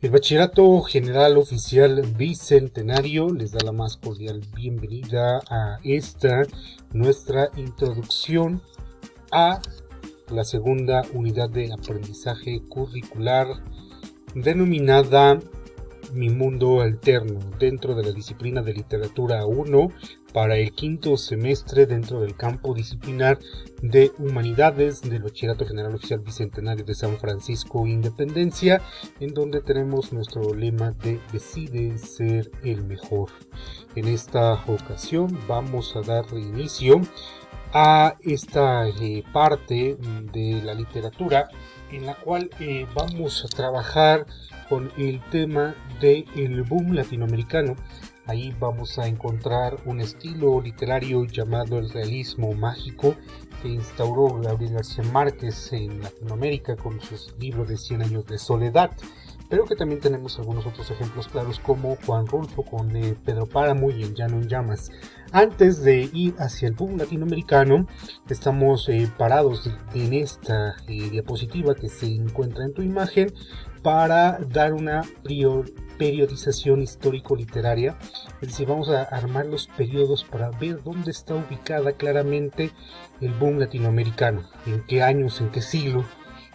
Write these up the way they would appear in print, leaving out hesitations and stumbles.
El Bachillerato General Oficial Bicentenario les da la más cordial bienvenida a esta nuestra introducción a la segunda unidad de aprendizaje curricular denominada Mi Mundo Alterno, dentro de la disciplina de Literatura 1 para el quinto semestre dentro del campo disciplinar de Humanidades del Bachillerato General Oficial Bicentenario de San Francisco Independencia, en donde tenemos nuestro lema de Decide ser el mejor. En esta ocasión vamos a dar inicio a esta parte de la literatura en la cual vamos a trabajar con el tema del boom latinoamericano. Ahí vamos a encontrar un estilo literario llamado el realismo mágico que instauró Gabriel García Márquez en Latinoamérica con sus libros de 100 años de soledad, pero que también tenemos algunos otros ejemplos claros como Juan Rulfo con Pedro Páramo y El Llano en Llamas. Antes de ir hacia el boom latinoamericano, estamos parados en esta diapositiva que se encuentra en tu imagen para dar una periodización histórico-literaria, es decir, vamos a armar los periodos para ver dónde está ubicada claramente el boom latinoamericano, en qué años, en qué siglo,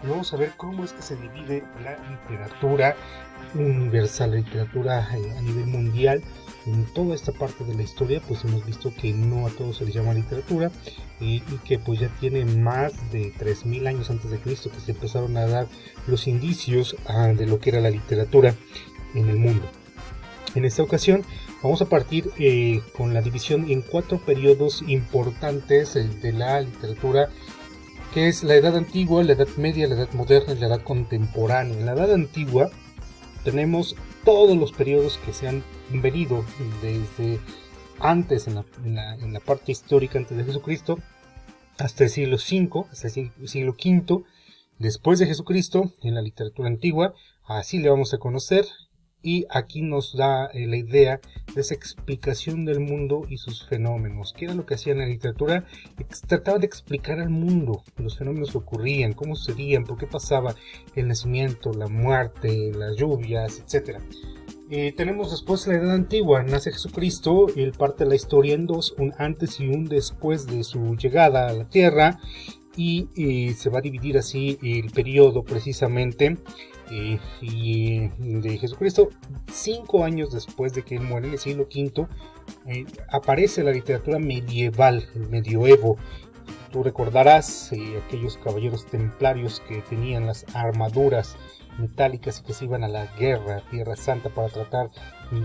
y vamos a ver cómo es que se divide la literatura universal, la literatura a nivel mundial. En toda esta parte de la historia pues hemos visto que no a todos se les llama literatura y que pues ya tiene más de 3000 años antes de Cristo que se empezaron a dar los indicios de lo que era la literatura en el mundo. En esta ocasión vamos a partir con la división en 4 periodos importantes de la literatura, que es la Edad Antigua, la Edad Media, la Edad Moderna y la Edad Contemporánea. En la Edad Antigua tenemos todos los periodos que se han venido desde antes en la parte histórica antes de Jesucristo hasta el siglo V, hasta el siglo V después de Jesucristo en la literatura antigua. Así le vamos a conocer, y aquí nos da la idea de esa explicación del mundo y sus fenómenos. ¿Qué era lo que hacía en la literatura? Trataba de explicar al mundo los fenómenos que ocurrían, cómo sucedían, por qué pasaba el nacimiento, la muerte, las lluvias, etc. Tenemos después la Edad Antigua. Nace Jesucristo, él parte la historia en dos, un antes y un después de su llegada a la tierra, y se va a dividir así el periodo precisamente de Jesucristo. 5 años después de que él muere, en el siglo V, aparece la literatura medieval, el medioevo. Tú recordarás aquellos caballeros templarios que tenían las armaduras metálicas y que se iban a la guerra, a Tierra Santa, para tratar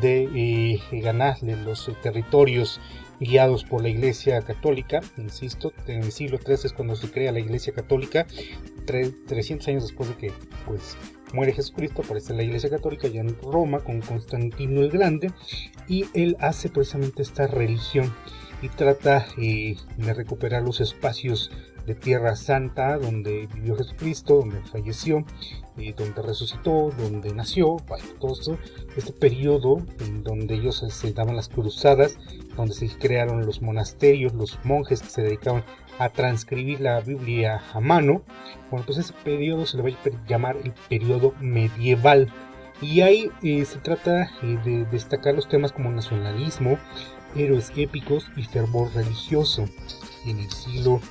de ganarle los territorios guiados por la Iglesia Católica. Insisto, en el siglo III es cuando se crea la Iglesia Católica. 300 años después de que pues muere Jesucristo, aparece la Iglesia Católica ya en Roma con Constantino el Grande, y él hace precisamente esta religión y trata de recuperar los espacios de Tierra Santa donde vivió Jesucristo, donde falleció, donde resucitó, donde nació. Bueno, todo esto, este periodo en donde ellos se daban las cruzadas, donde se crearon los monasterios, los monjes que se dedicaban a transcribir la Biblia a mano. Bueno, pues ese periodo se le va a llamar el periodo medieval, y ahí se trata de destacar los temas como nacionalismo, héroes épicos y fervor religioso. En el siglo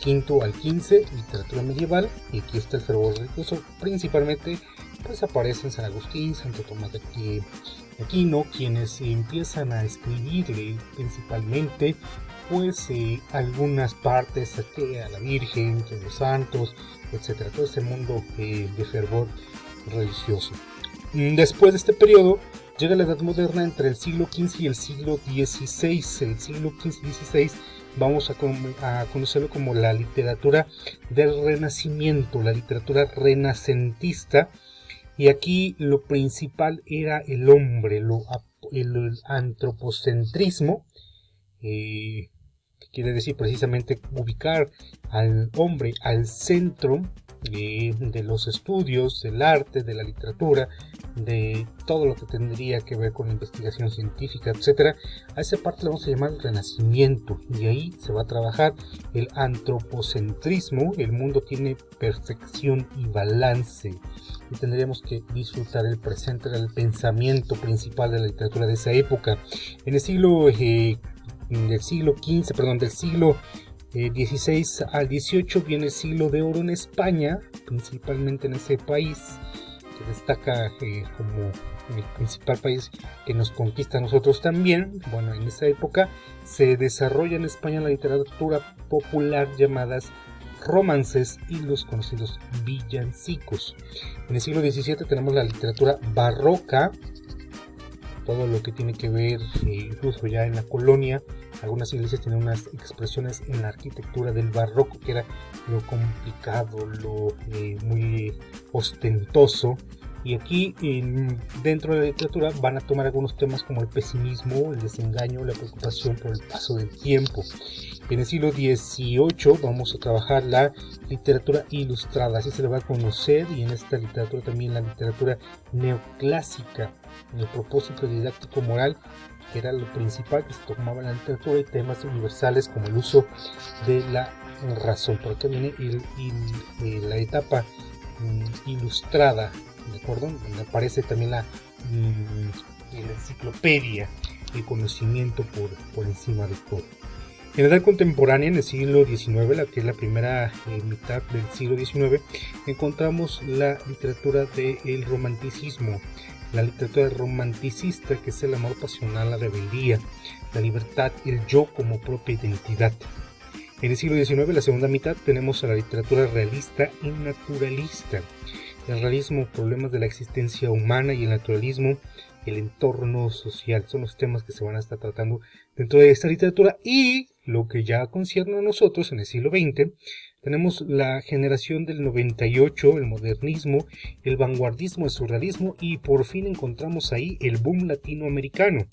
V al XV, literatura medieval, y aquí está el fervor religioso. Principalmente pues aparecen San Agustín, Santo Tomás de Aquino, quienes empiezan a escribirle principalmente pues algunas partes a la Virgen, a los santos, etcétera, todo ese mundo de fervor religioso. Después de este periodo llega la Edad Moderna entre el siglo XV y el siglo XVI. El siglo XV y XVI vamos a conocerlo como la literatura del Renacimiento, la literatura renacentista, y aquí lo principal era el hombre, el antropocentrismo, que quiere decir precisamente ubicar al hombre al centro de los estudios, del arte, de la literatura, de todo lo que tendría que ver con investigación científica, etcétera. A esa parte le vamos a llamar el Renacimiento, y ahí se va a trabajar el antropocentrismo. El mundo tiene perfección y balance, y tendríamos que disfrutar el presente. Era el pensamiento principal de la literatura de esa época. En el siglo del siglo XVI al XVIII viene el siglo de oro en España, principalmente en ese país que destaca como el principal país que nos conquista a nosotros también. Bueno, en esa época se desarrolla en España la literatura popular llamadas romances y los conocidos villancicos. En el siglo XVII tenemos la literatura barroca, todo lo que tiene que ver incluso ya en la colonia. Algunas iglesias tienen unas expresiones en la arquitectura del barroco, que era lo complicado, lo muy ostentoso. Y aquí dentro de la literatura van a tomar algunos temas como el pesimismo, el desengaño, la preocupación por el paso del tiempo. En el siglo XVIII vamos a trabajar la literatura ilustrada, así se le va a conocer, y en esta literatura también la literatura neoclásica, en el propósito didáctico moral, que era lo principal que se tomaba en la literatura, y temas universales como el uso de la razón. Por acá viene la etapa ilustrada, ¿de acuerdo? Donde aparece también la enciclopedia, el conocimiento por encima de todo. En la edad contemporánea, en el siglo XIX, la que es la primera mitad del siglo XIX, encontramos la literatura del romanticismo, la literatura romanticista, que es el amor pasional, la rebeldía, la libertad, el yo como propia identidad. En el siglo XIX, la segunda mitad, tenemos a la literatura realista y naturalista. El realismo, problemas de la existencia humana, y el naturalismo, el entorno social. Son los temas que se van a estar tratando dentro de esta literatura. Y lo que ya concierne a nosotros en el siglo XX, tenemos la generación del 98, el modernismo, el vanguardismo, el surrealismo, y por fin encontramos ahí el boom latinoamericano.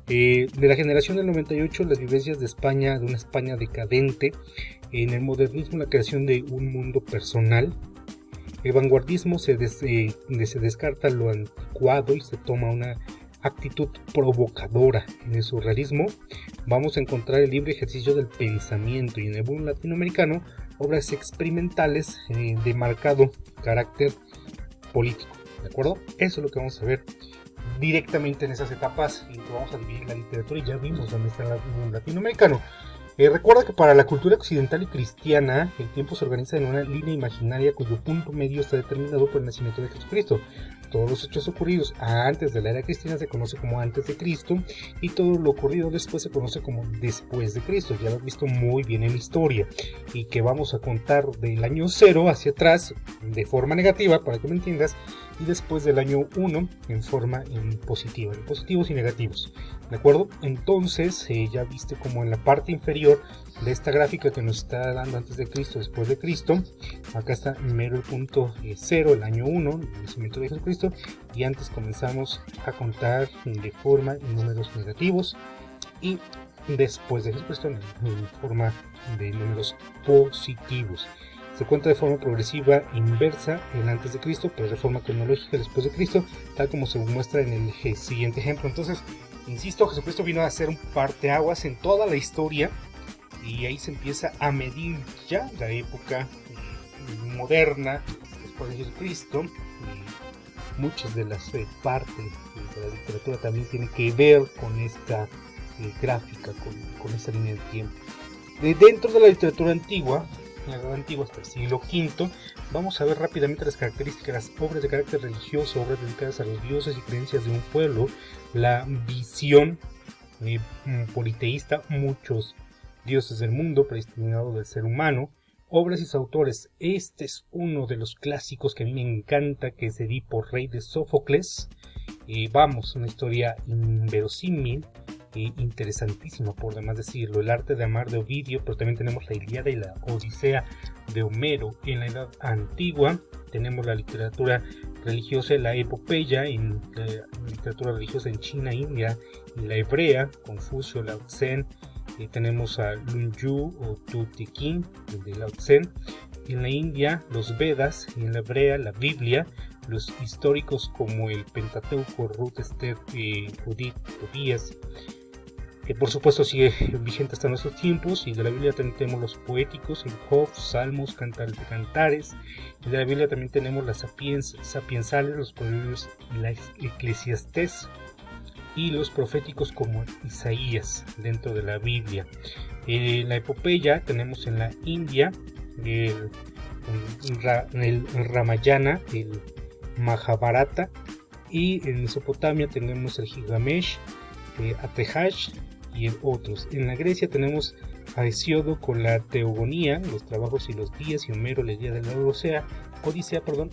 De la generación del 98, las vivencias de España, de una España decadente. En el modernismo, la creación de un mundo personal. El vanguardismo se descarta lo anticuado y se toma una actitud provocadora. En el surrealismo vamos a encontrar el libre ejercicio del pensamiento, y en el boom latinoamericano, obras experimentales de marcado carácter político. ¿De acuerdo? Eso es lo que vamos a ver directamente en esas etapas, y vamos a dividir la literatura, y ya vimos dónde está el boom latinoamericano. Recuerda que para la cultura occidental y cristiana, el tiempo se organiza en una línea imaginaria cuyo punto medio está determinado por el nacimiento de Jesucristo. Todos los hechos ocurridos antes de la era cristiana se conoce como antes de Cristo, y todo lo ocurrido después se conoce como después de Cristo. Ya lo has visto muy bien en la historia, y que vamos a contar del año 0 hacia atrás de forma negativa, para que me entiendas, y después del año 1 en forma positiva, en positivos y negativos. ¿De acuerdo? Entonces ya viste como en la parte inferior de esta gráfica que nos está dando antes de Cristo, después de Cristo, acá está mero el punto 0, el año 1, el nacimiento de Jesucristo, y antes comenzamos a contar de forma en números negativos, y después de Jesucristo en forma de números positivos. Se cuenta de forma progresiva inversa el antes de Cristo, pero de forma cronológica después de Cristo, tal como se muestra en el siguiente ejemplo. Entonces, insisto, Jesucristo vino a hacer un parteaguas en toda la historia, y ahí se empieza a medir ya la época moderna después de Jesucristo. Y muchas de las partes de la literatura también tienen que ver con esta gráfica, con esta línea de tiempo. Dentro de la literatura antigua, la edad antigua hasta el siglo V, vamos a ver rápidamente las características: las obras de carácter religioso, obras dedicadas a los dioses y creencias de un pueblo, la visión politeísta, muchos dioses del mundo, predestinado del ser humano, obras y sus autores. Este es uno de los clásicos que a mí me encanta, que es Edipo, rey de Sófocles. Vamos, una historia inverosímil, interesantísima por demás decirlo. El arte de amar de Ovidio, pero también tenemos la Ilíada y la Odisea de Homero. En la edad antigua tenemos la literatura religiosa, la epopeya, en la literatura religiosa en China, India, y la hebrea, Confucio, Lao Tse. Tenemos a Lun Yu o Tu Te King de Lao Tse. En la India, los Vedas, y en la hebrea, la Biblia. Los históricos como el Pentateuco, Ruth, Esther, Judith, Tobías, que por supuesto sigue vigente hasta nuestros tiempos. Y de la Biblia también tenemos los poéticos, el Job, Salmos, Cantares de Cantares. Y de la Biblia también tenemos las sapiensales, los proverbios, la Eclesiastés, y los proféticos como Isaías dentro de la Biblia. La epopeya tenemos en la India el Ramayana, el Mahabharata, y en Mesopotamia tenemos el Gilgamesh, Atehash y otros. En la Grecia tenemos a Hesíodo con la Teogonía, los trabajos y los días, y Homero, la idea de la Odisea,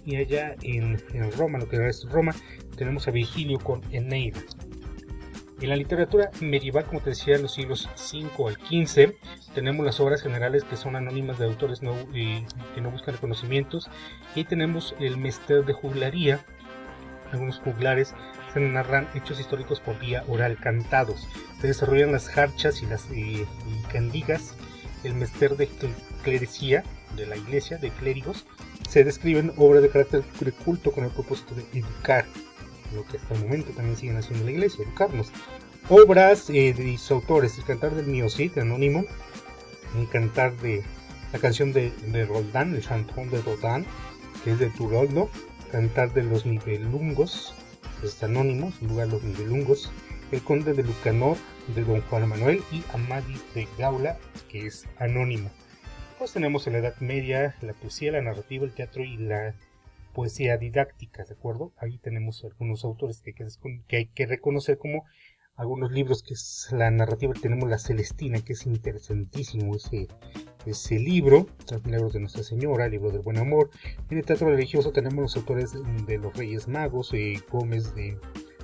y allá en Roma, lo que ahora es Roma, tenemos a Virgilio con Eneida. En la literatura medieval, como te decía, en los siglos 5 al 15, tenemos las obras generales que son anónimas de autores que no buscan reconocimientos, y tenemos el Mester de Juglaría. Algunos juglares se narran hechos históricos por vía oral cantados. Se desarrollan las jarchas y las candigas. El Mester de Clerecía, de la iglesia, de clérigos, se describen obras de carácter de culto con el propósito de educar, lo que hasta el momento también siguen haciendo la iglesia, educarnos. Obras de sus autores: el Cantar del Miocid, anónimo, un cantar de la canción de Roldán, el Chanton de Rodin, que es de Turoldo, Cantar de los Nibelungos, que es anónimo, es un lugar de los Nibelungos, el Conde de Lucanor, de Don Juan Manuel, y Amadís de Gaula, que es anónimo. Pues tenemos en la Edad Media la poesía, la narrativa, el teatro y la poesía didáctica, ¿de acuerdo? Ahí tenemos algunos autores que hay que reconocer, como algunos libros, que es la narrativa. Tenemos la Celestina, que es interesantísimo ese libro, Los Milagros de Nuestra Señora, el libro del Buen Amor. En el teatro religioso tenemos los autores de los Reyes Magos, Gómez de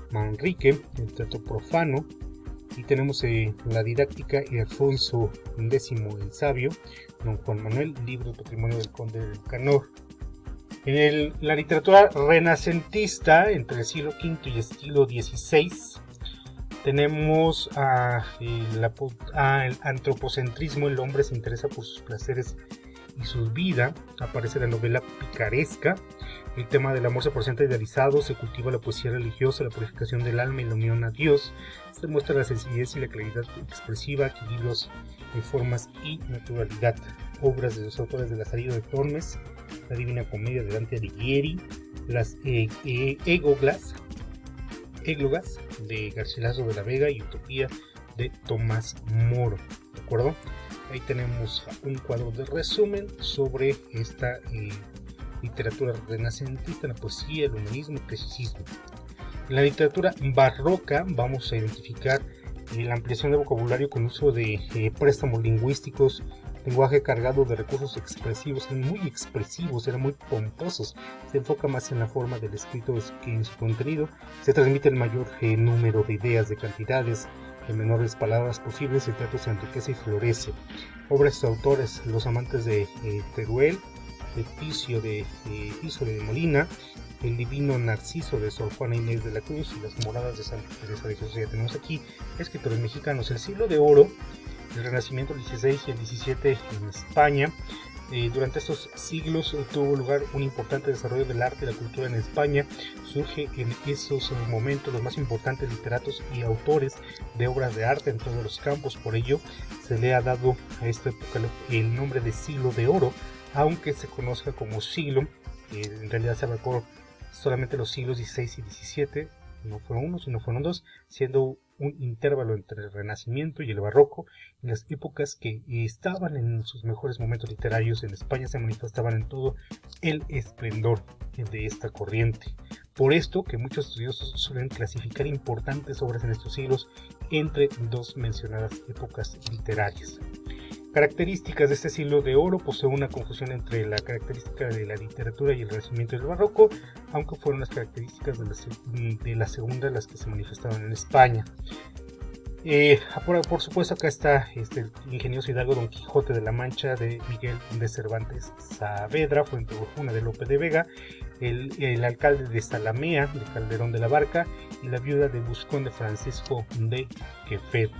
Manrique, el teatro profano, y tenemos la didáctica y Alfonso X el Sabio, Don Juan Manuel, libro del patrimonio del Conde de Lucanor. En la literatura renacentista, entre el siglo V y el siglo XVI, tenemos el antropocentrismo. El hombre se interesa por sus placeres y su vida. Aparece la novela picaresca. El tema del amor se presenta idealizado. Se cultiva la poesía religiosa, la purificación del alma y la unión a Dios. Se muestra la sencillez y la claridad expresiva, equilibrios de formas y naturalidad. Obras de los autores de Lazarillo de Tormes, La Divina Comedia de Dante Alighieri, las Églogas de Garcilaso de la Vega y Utopía de Tomás Moro, ¿de acuerdo? Ahí tenemos un cuadro de resumen sobre esta literatura renacentista, la poesía, el humanismo, el clasicismo. En la literatura barroca vamos a identificar la ampliación de vocabulario con uso de préstamos lingüísticos, lenguaje cargado de recursos expresivos, eran muy expresivos, eran muy pomposos. Se enfoca más en la forma del escrito que en su contenido. Se transmite el mayor número de ideas, de cantidades, en menores palabras posibles. El teatro se enriquece y florece. Obras de autores: Los amantes de Teruel, el Ticio de Molina, El divino Narciso de Sor Juana Inés de la Cruz y Las moradas de Santa Teresa de Jesús. Ya tenemos aquí escritores mexicanos. El siglo de oro, el Renacimiento, el XVI y el XVII en España. Durante estos siglos tuvo lugar un importante desarrollo del arte y la cultura en España. Surge en esos momentos los más importantes literatos y autores de obras de arte en todos los campos. Por ello se le ha dado a esta época el nombre de siglo de oro, aunque se conozca como siglo. En realidad se abarcó solamente los siglos XVI y XVII. No fueron uno, sino fueron dos, siendo un intervalo entre el Renacimiento y el Barroco, en las épocas que estaban en sus mejores momentos literarios en España. Se manifestaban en todo el esplendor de esta corriente. Por esto que muchos estudiosos suelen clasificar importantes obras en estos siglos entre dos mencionadas épocas literarias. Características de este siglo de oro: posee una confusión entre la característica de la literatura y el Renacimiento y el Barroco, aunque fueron las características de la segunda las que se manifestaron en España. Por supuesto, acá está el ingenioso hidalgo Don Quijote de la Mancha de Miguel de Cervantes Saavedra, Fuenteovejuna de Lope de Vega, el alcalde de Zalamea de Calderón de la Barca y la viuda de Buscón de Francisco de Quevedo.